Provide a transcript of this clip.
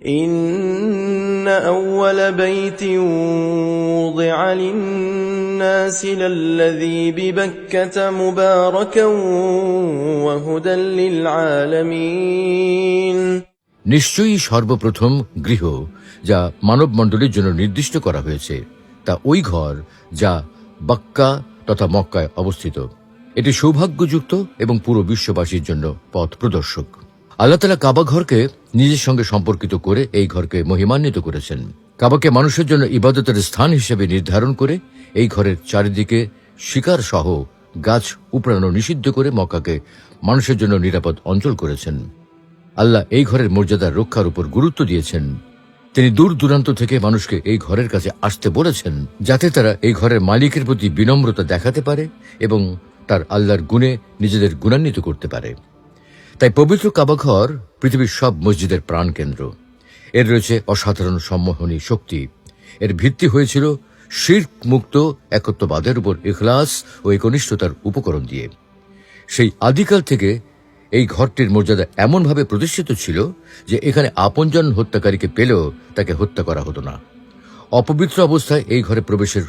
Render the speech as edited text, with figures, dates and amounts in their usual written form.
إن أول بيت وضع للناس للذي ببكة مباركا وهدى للعالمين। নিশ্চয়ই সর্বপ্রথম গৃহ যা মানব মণ্ডলীর জন্য নির্দিষ্ট করা হয়েছে তা ওই ঘর যা বাক্কা তথা মক্কায় অবস্থিত। এটি সৌভাগ্যযুক্ত এবং পুরো বিশ্ববাসীর জন্য পথ প্রদর্শক। আল্লাহ তাআলা কাবা ঘরকে নিজের সঙ্গে সম্পর্কিত করে এই ঘরকে মহিমান্বিত করেছেন। কাবাকে মানুষের জন্য ইবাদতের স্থান হিসেবে নির্ধারণ করে এই ঘরের চারিদিকে শিকার সহ গাছ উপড়ানো নিষিদ্ধ করে মক্কাকে মানুষের জন্য নিরাপদ অঞ্চল করেছেন। আল্লাহ এই ঘরের মর্যাদা রক্ষার উপর গুরুত্ব দিয়েছেন। তিনি দূর দূরান্ত থেকে মানুষকে এই ঘরের কাছে আসতে বলেছেন, যাতে তারা এই ঘরের মালিকের প্রতি বিনম্রতা দেখাতে পারে এবং তার আল্লাহর গুণে নিজেদের গুণান্বিত করতে পারে। তাই পবিত্র কাবা ঘর পৃথিবীর সব মসজিদের প্রাণকেন্দ্র। এর রয়েছে অসাধারণ সম্মোহনী শক্তি। এর ভিত্তি হয়েছিল শিরক মুক্ত একত্ববাদের উপর ইখলাস ও একনিষ্ঠতার উপকরণ দিয়ে। সেই আদিকাল থেকে এই ঘরটির মর্যাদা এমনভাবে প্রতিষ্ঠিত ছিল যে এখানে আপনজন হত্যাকারীকে পেলেও তাকে হত্যা করা হতো না। অপবিত্র অবস্থায় এই ঘরে প্রবেশের